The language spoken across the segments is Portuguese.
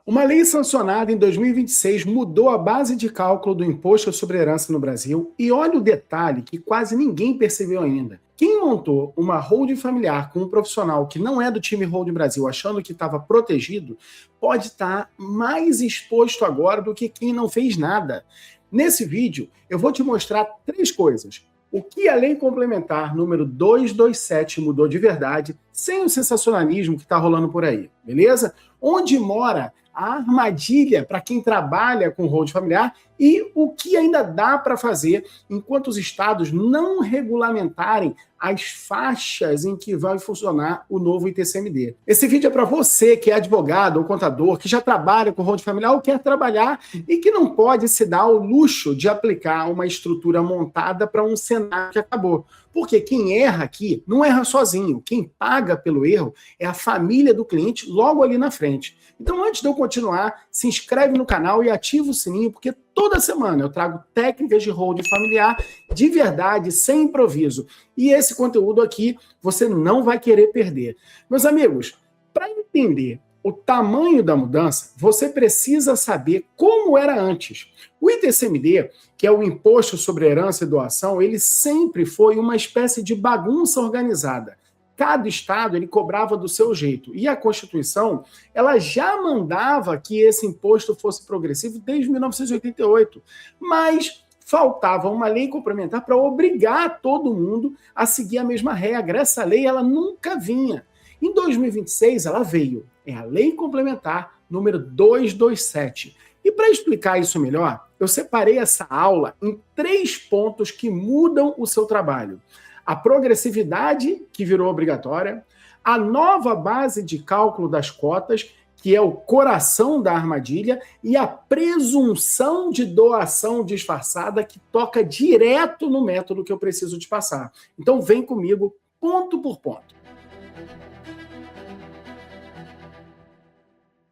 Uma lei sancionada em 2026 mudou a base de cálculo do imposto sobre herança no Brasil e olha o detalhe que quase ninguém percebeu ainda. Quem montou uma holding familiar com um profissional que não é do time Holding Brasil achando que estava protegido, pode estar mais exposto agora do que quem não fez nada. Nesse vídeo, eu vou te mostrar 3 coisas. O que a lei complementar número 227 mudou de verdade, sem o sensacionalismo que está rolando por aí, beleza? Onde mora a armadilha para quem trabalha com holding familiar e o que ainda dá para fazer enquanto os estados não regulamentarem as faixas em que vai funcionar o novo ITCMD. Esse vídeo é para você que é advogado ou contador, que já trabalha com holding familiar ou quer trabalhar e que não pode se dar o luxo de aplicar uma estrutura montada para um cenário que acabou. Porque quem erra aqui não erra sozinho. Quem paga pelo erro é a família do cliente logo ali na frente. Então, antes de eu continuar, se inscreve no canal e ativa o sininho, porque toda semana eu trago técnicas de holding familiar de verdade, sem improviso. E esse conteúdo aqui você não vai querer perder. Meus amigos, para entender o tamanho da mudança, você precisa saber como era antes. O ITCMD, que é o Imposto sobre Herança e Doação, ele sempre foi uma espécie de bagunça organizada. Cada estado ele cobrava do seu jeito. E a Constituição, ela já mandava que esse imposto fosse progressivo desde 1988. Mas faltava uma lei complementar para obrigar todo mundo a seguir a mesma regra. Essa lei, ela nunca vinha. Em 2026, ela veio. É a Lei Complementar número 227. E para explicar isso melhor, eu separei essa aula em 3 pontos que mudam o seu trabalho. A progressividade, que virou obrigatória, a nova base de cálculo das cotas, que é o coração da armadilha, e a presunção de doação disfarçada, que toca direto no método que eu preciso te passar. Então vem comigo, ponto por ponto.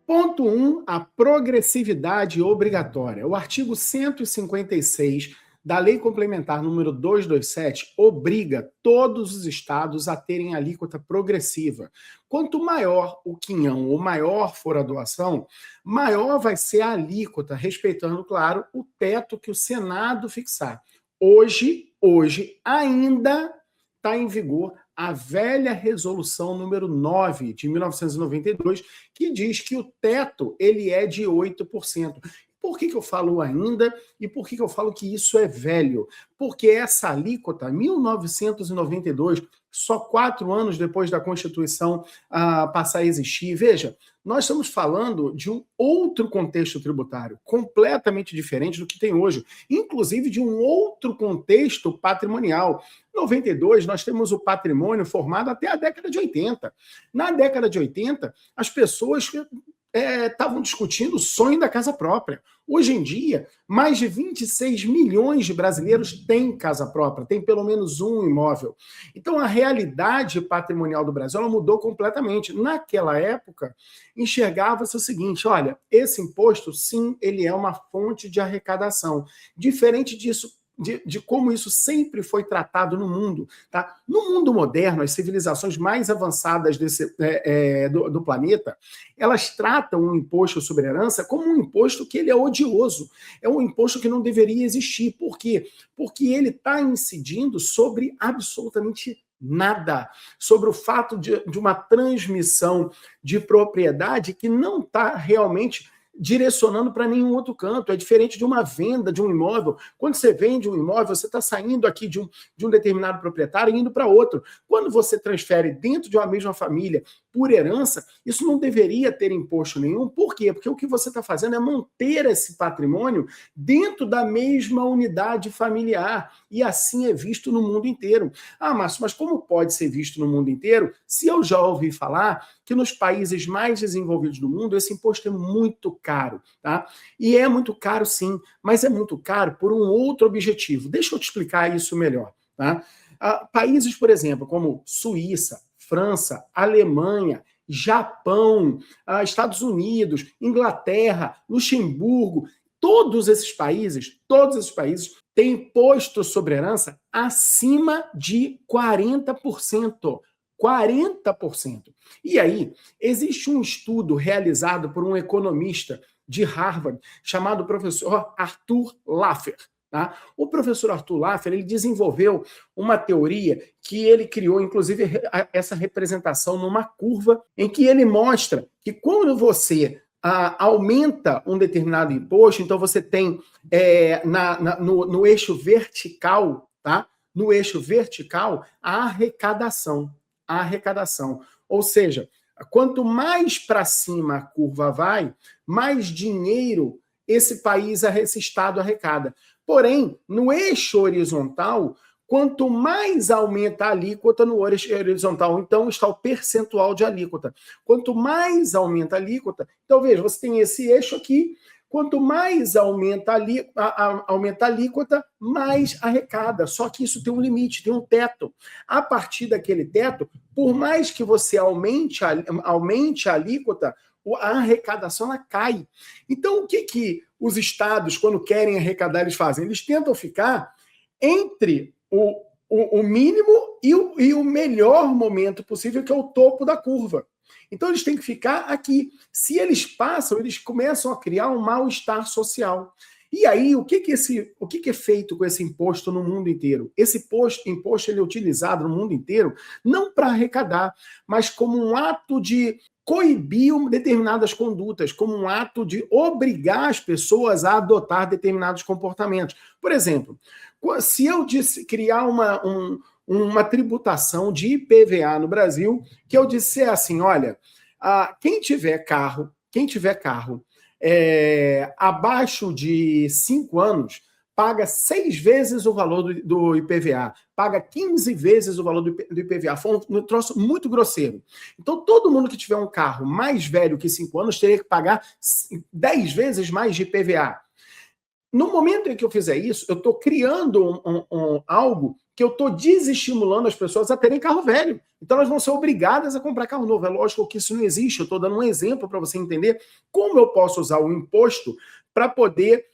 Ponto 1, a progressividade obrigatória. O artigo 156 da Lei Complementar número 227 obriga todos os estados a terem alíquota progressiva. Quanto maior o quinhão ou maior for a doação, maior vai ser a alíquota, respeitando, claro, o teto que o Senado fixar. Hoje ainda está em vigor a velha resolução número 9 de 1992, que diz que o teto ele é de 8%. Por que eu falo ainda e por que eu falo que isso é velho? Porque essa alíquota, 1992, só 4 anos depois da Constituição passar a existir. Veja, nós estamos falando de um outro contexto tributário, completamente diferente do que tem hoje, inclusive de um outro contexto patrimonial. Em 92, nós temos o patrimônio formado até a década de 80. Na década de 80, as pessoas estavam discutindo o sonho da casa própria. Hoje em dia, mais de 26 milhões de brasileiros têm casa própria, têm pelo menos um imóvel. Então, a realidade patrimonial do Brasil ela mudou completamente. Naquela época, enxergava-se o seguinte, olha, esse imposto, sim, ele é uma fonte de arrecadação. Diferente disso, de como isso sempre foi tratado no mundo. Tá? No mundo moderno, as civilizações mais avançadas do planeta, elas tratam o imposto sobre herança como um imposto que ele é odioso. É um imposto que não deveria existir. Por quê? Porque ele está incidindo sobre absolutamente nada, sobre o fato de uma transmissão de propriedade que não está realmente direcionando para nenhum outro canto. É diferente de uma venda de um imóvel. Quando você vende um imóvel, você está saindo aqui de um determinado proprietário e indo para outro. Quando você transfere dentro de uma mesma família por herança, isso não deveria ter imposto nenhum. Por quê? Porque o que você está fazendo é manter esse patrimônio dentro da mesma unidade familiar. E assim é visto no mundo inteiro. Ah, Márcio, mas como pode ser visto no mundo inteiro se eu já ouvi falar que nos países mais desenvolvidos do mundo esse imposto é muito caro, tá? E é muito caro sim, mas é muito caro por um outro objetivo. Deixa eu te explicar isso melhor, tá? Países, por exemplo, como Suíça, França, Alemanha, Japão, Estados Unidos, Inglaterra, Luxemburgo, todos esses países têm imposto sobre herança acima de 40%. 40%. E aí, existe um estudo realizado por um economista de Harvard, chamado professor Arthur Laffer. Tá? O professor Arthur Laffer, ele desenvolveu uma teoria que ele criou, inclusive, essa representação numa curva, em que ele mostra que quando você aumenta um determinado imposto, então você tem no eixo vertical, tá? No eixo vertical, a arrecadação. A arrecadação. Ou seja, quanto mais para cima a curva vai, mais dinheiro esse país, esse estado arrecada. Porém, no eixo horizontal, quanto mais aumenta a alíquota no eixo horizontal, então está o percentual de alíquota. Quanto mais aumenta a alíquota, então veja, você tem esse eixo aqui, quanto mais aumenta a alíquota, mais arrecada. Só que isso tem um limite, tem um teto. A partir daquele teto, por mais que você aumente a alíquota, a arrecadação ela cai. Então, o que os estados, quando querem arrecadar, eles fazem? Eles tentam ficar entre o mínimo e o melhor momento possível, que é o topo da curva. Então, eles têm que ficar aqui. Se eles passam, eles começam a criar um mal-estar social. E aí, o que é feito com esse imposto no mundo inteiro? Esse imposto ele é utilizado no mundo inteiro não para arrecadar, mas como um ato de coibir determinadas condutas, como um ato de obrigar as pessoas a adotar determinados comportamentos. Por exemplo, se eu criar uma tributação de IPVA no Brasil, que eu disser assim, olha, quem tiver carro abaixo de 5 anos, paga 6 vezes o valor do IPVA, paga 15 vezes o valor do IPVA. Foi um troço muito grosseiro. Então, todo mundo que tiver um carro mais velho que 5 anos teria que pagar 10 vezes mais de IPVA. No momento em que eu fizer isso, eu estou criando algo que eu estou desestimulando as pessoas a terem carro velho. Então elas vão ser obrigadas a comprar carro novo. É lógico que isso não existe. Eu estou dando um exemplo para você entender como eu posso usar o imposto para poder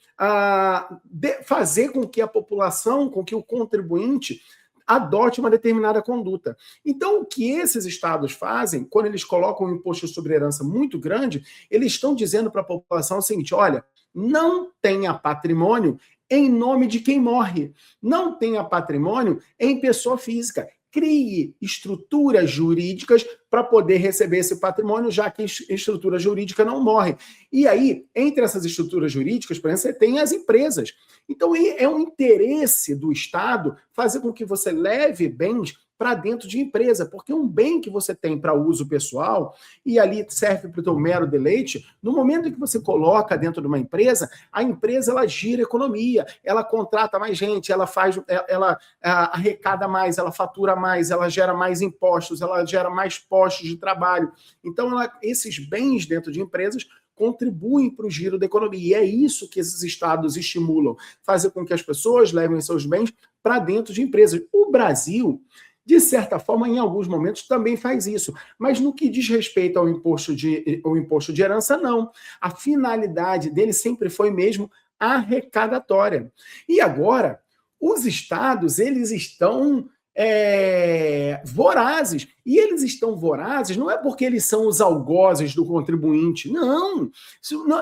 fazer com que a população, com que o contribuinte adote uma determinada conduta. Então, o que esses estados fazem, quando eles colocam um imposto sobre herança muito grande, eles estão dizendo para a população o seguinte, olha, não tenha patrimônio em nome de quem morre. Não tenha patrimônio em pessoa física. Crie estruturas jurídicas para poder receber esse patrimônio, já que estrutura jurídica não morre. E aí, entre essas estruturas jurídicas, por exemplo, você tem as empresas. Então, é um interesse do Estado fazer com que você leve bens para dentro de empresa, porque um bem que você tem para uso pessoal e ali serve para o teu mero deleite, no momento em que você coloca dentro de uma empresa, a empresa ela gira economia, ela contrata mais gente, ela arrecada mais, ela fatura mais, ela gera mais impostos, ela gera mais postos de trabalho. Então, esses bens dentro de empresas contribuem para o giro da economia. E é isso que esses estados estimulam, fazer com que as pessoas levem seus bens para dentro de empresas. O Brasil, de certa forma, em alguns momentos, também faz isso. Mas no que diz respeito ao imposto de herança, não. A finalidade dele sempre foi mesmo arrecadatória. E agora, os estados, eles estão vorazes. E eles estão vorazes não é porque eles são os algozes do contribuinte. Não.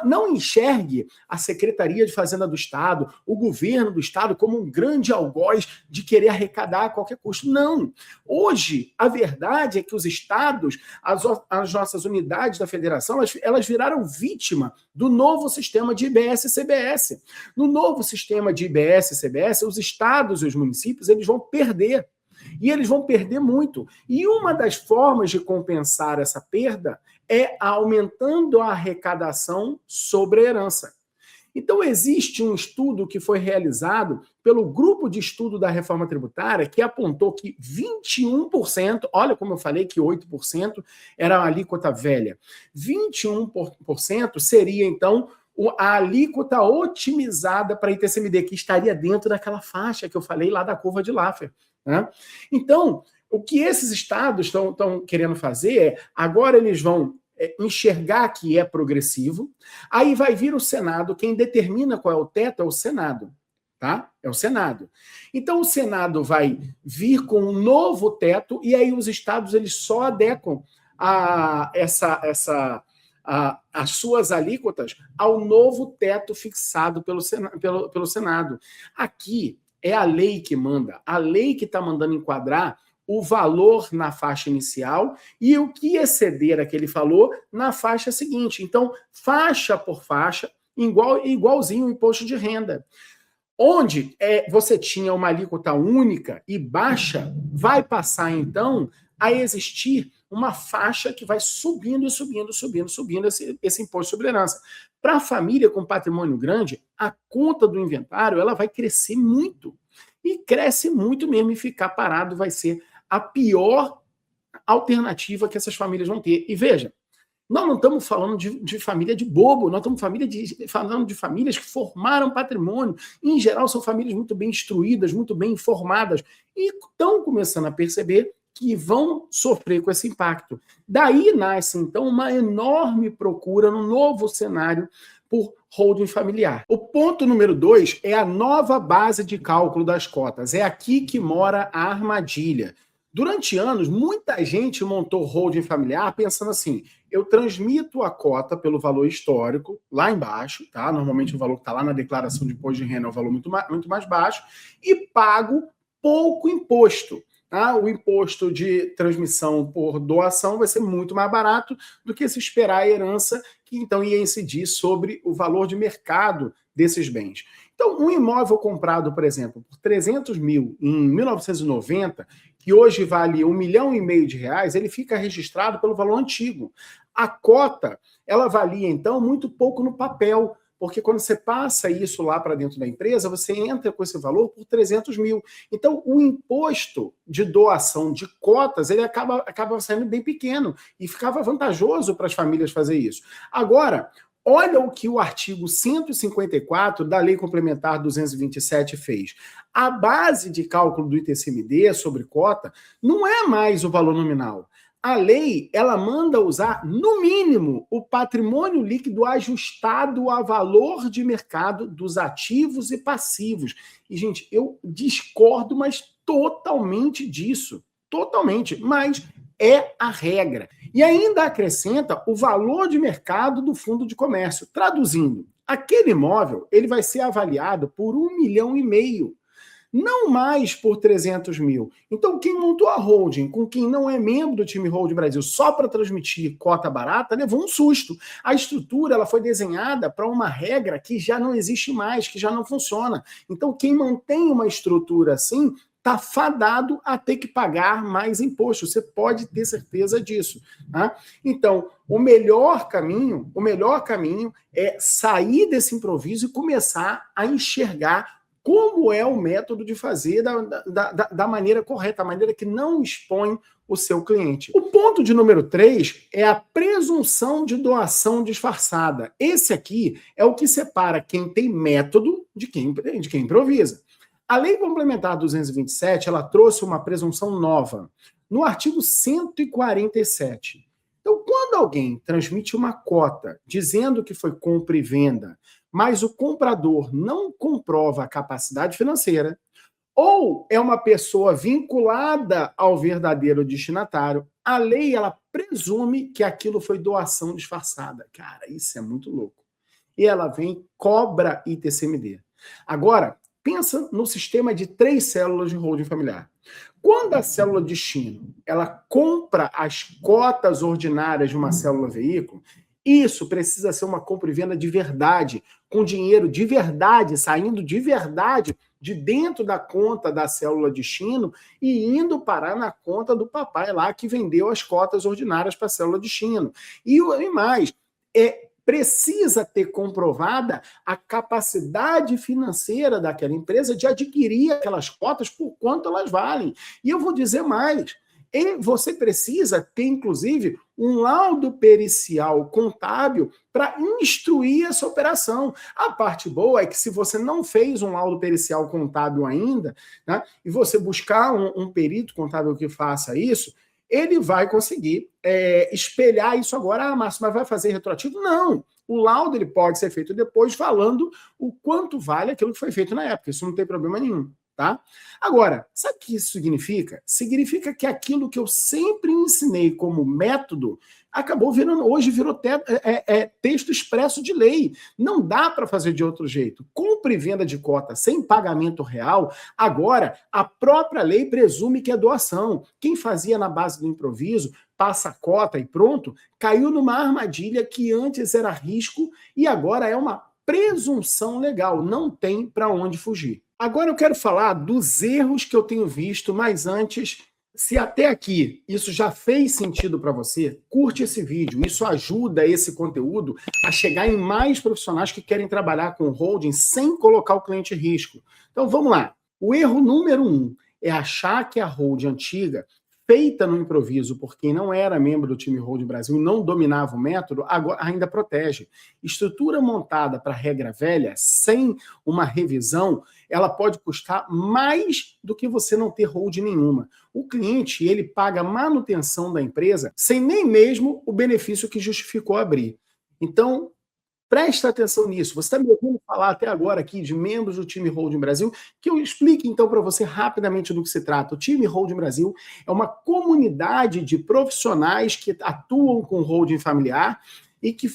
Não enxergue a Secretaria de Fazenda do Estado, o governo do Estado, como um grande algoz de querer arrecadar a qualquer custo. Não. Hoje, a verdade é que os estados, as nossas unidades da federação, elas viraram vítima do novo sistema de IBS e CBS. No novo sistema de IBS e CBS, os estados e os municípios eles vão perder. E eles vão perder muito. E uma das formas de compensar essa perda é aumentando a arrecadação sobre a herança. Então, existe um estudo que foi realizado pelo Grupo de Estudo da Reforma Tributária que apontou que 21%, olha como eu falei que 8% era a alíquota velha, 21% seria, então, a alíquota otimizada para a ITCMD, que estaria dentro daquela faixa que eu falei lá da curva de Laffer. Né? Então, o que esses estados estão querendo fazer é, agora eles vão enxergar que é progressivo, aí vai vir o Senado, quem determina qual é o teto é o Senado. tá? É o Senado. Então o Senado vai vir com um novo teto e aí os estados eles só adequam as suas alíquotas ao novo teto fixado pelo Senado. Aqui é a lei que manda, a lei que está mandando enquadrar o valor na faixa inicial e o que exceder aquele valor na faixa seguinte. Então, faixa por faixa, igualzinho o imposto de renda. Onde você tinha uma alíquota única e baixa, vai passar, então, a existir uma faixa que vai subindo, esse imposto sobre herança. Para a família com patrimônio grande, a conta do inventário ela vai crescer muito. E cresce muito mesmo, e ficar parado vai ser a pior alternativa que essas famílias vão ter. E veja, nós não estamos falando de família de bobo, nós estamos falando de famílias que formaram patrimônio. Em geral, são famílias muito bem instruídas, muito bem informadas, e estão começando a perceber que vão sofrer com esse impacto. Daí nasce, então, uma enorme procura no novo cenário por holding familiar. O ponto número 2 é a nova base de cálculo das cotas. É aqui que mora a armadilha. Durante anos, muita gente montou holding familiar pensando assim: eu transmito a cota pelo valor histórico, lá embaixo, tá? Normalmente o valor que está lá na declaração de imposto de renda é um valor muito mais baixo, e pago pouco imposto. Tá? O imposto de transmissão por doação vai ser muito mais barato do que se esperar a herança, que então ia incidir sobre o valor de mercado desses bens. Então, um imóvel comprado, por exemplo, por 300 mil em 1990, que hoje vale R$1,5 milhão de reais, ele fica registrado pelo valor antigo. A cota, ela valia, então, muito pouco no papel, porque quando você passa isso lá para dentro da empresa, você entra com esse valor por 300 mil. Então, o imposto de doação de cotas, ele acaba saindo bem pequeno, e ficava vantajoso para as famílias fazer isso. Agora, olha o que o artigo 154 da Lei Complementar 227 fez. A base de cálculo do ITCMD sobre cota não é mais o valor nominal. A lei, ela manda usar, no mínimo, o patrimônio líquido ajustado a valor de mercado dos ativos e passivos. E, gente, eu discordo, mas totalmente disso. Totalmente. Mas é a regra. E ainda acrescenta o valor de mercado do fundo de comércio. Traduzindo, aquele imóvel ele vai ser avaliado por R$1,5 milhão, não mais por 300 mil. Então, quem montou a holding com quem não é membro do time Holding Brasil só para transmitir cota barata, levou um susto. A estrutura ela foi desenhada para uma regra que já não existe mais, que já não funciona. Então, quem mantém uma estrutura assim está fadado a ter que pagar mais imposto. Você pode ter certeza disso. Tá? Então, o melhor caminho é sair desse improviso e começar a enxergar como é o método de fazer da maneira correta, a maneira que não expõe o seu cliente. O ponto de número 3 é a presunção de doação disfarçada. Esse aqui é o que separa quem tem método de quem improvisa. A Lei Complementar 227, ela trouxe uma presunção nova, no artigo 147. Então, quando alguém transmite uma cota dizendo que foi compra e venda, mas o comprador não comprova a capacidade financeira, ou é uma pessoa vinculada ao verdadeiro destinatário, a lei ela presume que aquilo foi doação disfarçada. Cara, isso é muito louco. E ela vem, cobra ITCMD. Agora, pensa no sistema de 3 células de holding familiar. Quando a célula destino ela compra as cotas ordinárias de uma célula veículo, isso precisa ser uma compra e venda de verdade, com dinheiro de verdade, saindo de verdade de dentro da conta da célula destino e indo parar na conta do papai lá que vendeu as cotas ordinárias para a célula destino. E mais, precisa ter comprovada a capacidade financeira daquela empresa de adquirir aquelas cotas por quanto elas valem. E eu vou dizer mais, você precisa ter, inclusive, um laudo pericial contábil para instruir essa operação. A parte boa é que se você não fez um laudo pericial contábil ainda, né, e você buscar um perito contábil que faça isso, ele vai conseguir espelhar isso agora. Ah, Márcio, mas vai fazer retroativo? Não. O laudo ele pode ser feito depois falando o quanto vale aquilo que foi feito na época. Isso não tem problema nenhum. Tá? Agora, sabe o que isso significa? Significa que aquilo que eu sempre ensinei como método acabou hoje virou texto expresso de lei. Não dá para fazer de outro jeito. Compra e venda de cota sem pagamento real, agora a própria lei presume que é doação. Quem fazia na base do improviso, passa a cota e pronto, caiu numa armadilha que antes era risco e agora é uma presunção legal. Não tem para onde fugir. Agora eu quero falar dos erros que eu tenho visto, mas antes, se até aqui isso já fez sentido para você, curte esse vídeo. Isso ajuda esse conteúdo a chegar em mais profissionais que querem trabalhar com holding sem colocar o cliente em risco. Então vamos lá. O erro número 1 é achar que a holding antiga, feita no improviso por quem não era membro do time Holding Brasil e não dominava o método, agora ainda protege. Estrutura montada para regra velha, sem uma revisão, ela pode custar mais do que você não ter holding nenhuma. O cliente, ele paga manutenção da empresa sem nem mesmo o benefício que justificou abrir. Então, presta atenção nisso. Você está me ouvindo falar até agora aqui de membros do time Holding Brasil, que eu explique então para você rapidamente do que se trata. O time Holding Brasil é uma comunidade de profissionais que atuam com holding familiar e que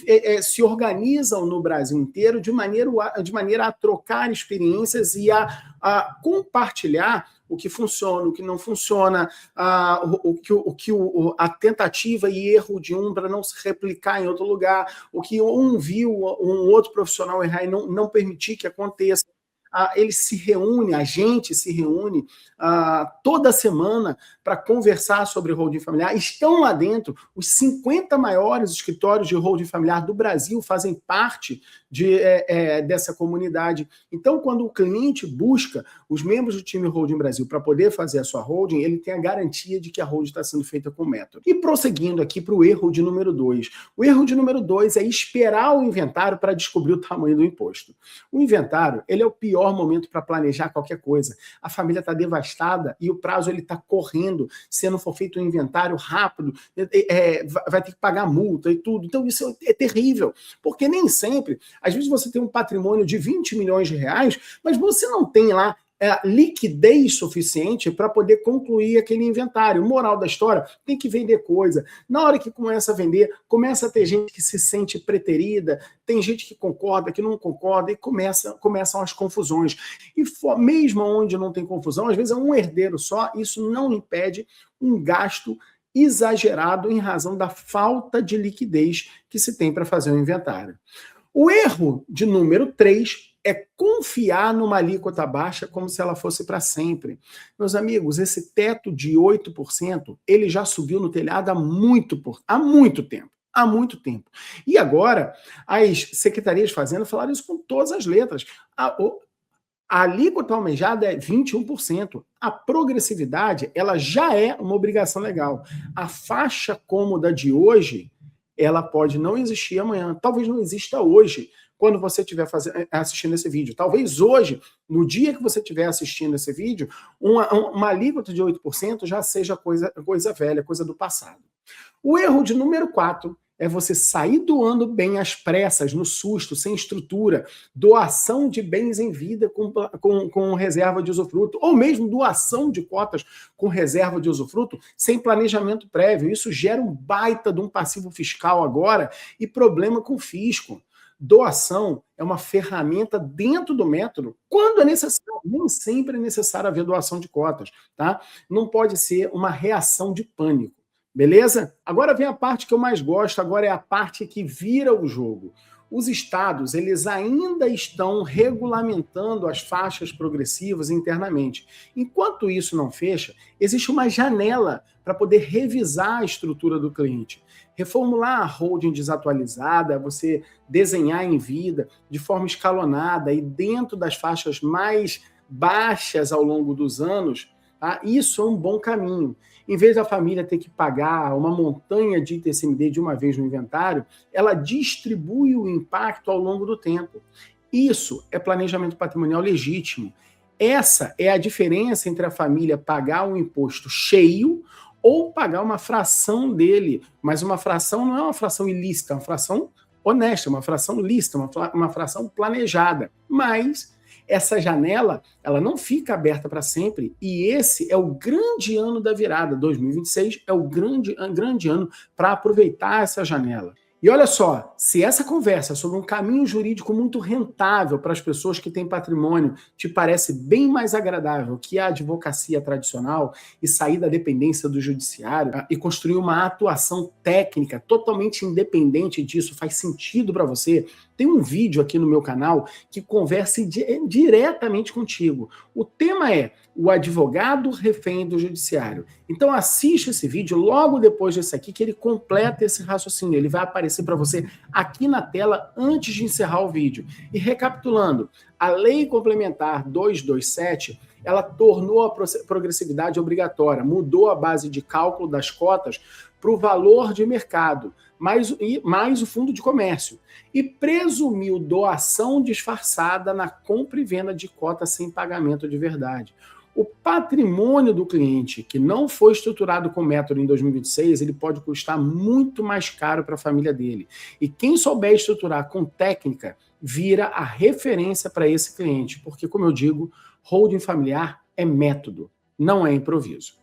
se organizam no Brasil inteiro de maneira a trocar experiências e a compartilhar o que funciona, o que não funciona, a tentativa e erro de um para não se replicar em outro lugar, o que um viu um outro profissional errar e não permitir que aconteça. Eles se reúnem, a gente se reúne toda semana para conversar sobre holding familiar. Estão lá dentro, os 50 maiores escritórios de holding familiar do Brasil fazem parte dessa comunidade. Então, quando o cliente busca os membros do time Holding Brasil para poder fazer a sua holding, ele tem a garantia de que a holding está sendo feita com método. E prosseguindo aqui para o erro de número 2. O erro de número 2 é esperar o inventário para descobrir o tamanho do imposto. O inventário, ele é o pior momento para planejar qualquer coisa. A família está devastada e o prazo ele está correndo. Se não for feito um inventário rápido, vai ter que pagar multa e tudo. Então isso é terrível, porque nem sempre, às vezes você tem um patrimônio de 20 milhões de reais, mas você não tem lá liquidez suficiente para poder concluir aquele inventário. Moral da história, tem que vender coisa. Na hora que começa a vender, começa a ter gente que se sente preterida, tem gente que concorda, que não concorda, e começam as confusões. E mesmo onde não tem confusão, às vezes é um herdeiro só, isso não impede um gasto exagerado em razão da falta de liquidez que se tem para fazer o inventário. O erro de número 3 é confiar numa alíquota baixa como se ela fosse para sempre. Meus amigos, esse teto de 8%, ele já subiu no telhado há muito tempo. Há muito tempo. E agora, as secretarias de Fazenda falaram isso com todas as letras. A alíquota almejada é 21%. A progressividade, ela já é uma obrigação legal. A faixa cômoda de hoje, ela pode não existir amanhã. Talvez não exista hoje, quando você estiver assistindo esse vídeo. Talvez hoje, no dia que você estiver assistindo esse vídeo, uma alíquota de 8% já seja coisa velha, coisa do passado. O erro de número 4 é você sair doando bem às pressas, no susto, sem estrutura, doação de bens em vida com reserva de usufruto, ou mesmo doação de cotas com reserva de usufruto sem planejamento prévio. Isso gera um baita de um passivo fiscal agora e problema com o fisco. Doação é uma ferramenta dentro do método quando é necessário. Nem sempre é necessário haver doação de cotas, tá? Não pode ser uma reação de pânico. Beleza? Agora vem a parte que eu mais gosto, agora é a parte que vira o jogo. Os estados, eles ainda estão regulamentando as faixas progressivas internamente. Enquanto isso não fecha, existe uma janela para poder revisar a estrutura do cliente. Reformular a holding desatualizada, você desenhar em vida de forma escalonada e dentro das faixas mais baixas ao longo dos anos, tá? Isso é um bom caminho. Em vez da família ter que pagar uma montanha de ITCMD de uma vez no inventário, ela distribui o impacto ao longo do tempo. Isso é planejamento patrimonial legítimo. Essa é a diferença entre a família pagar um imposto cheio ou pagar uma fração dele. Mas uma fração não é uma fração ilícita, é uma fração honesta, uma fração lícita, uma fração planejada. Mas essa janela, ela não fica aberta para sempre, e esse é o grande ano da virada. 2026 é o grande ano para aproveitar essa janela. E olha só, se essa conversa sobre um caminho jurídico muito rentável para as pessoas que têm patrimônio te parece bem mais agradável que a advocacia tradicional e sair da dependência do judiciário e construir uma atuação técnica totalmente independente disso faz sentido para você, tem um vídeo aqui no meu canal que conversa diretamente contigo. O tema é o advogado refém do judiciário. Então assiste esse vídeo logo depois desse aqui, que ele completa esse raciocínio. Ele vai aparecer para você aqui na tela antes de encerrar o vídeo. E recapitulando, a Lei Complementar 227, ela tornou a progressividade obrigatória, mudou a base de cálculo das cotas para o valor de mercado, mais o fundo de comércio, e presumiu doação disfarçada na compra e venda de cota sem pagamento de verdade. O patrimônio do cliente que não foi estruturado com método em 2026, ele pode custar muito mais caro para a família dele. E quem souber estruturar com técnica, vira a referência para esse cliente, porque, como eu digo, holding familiar é método, não é improviso.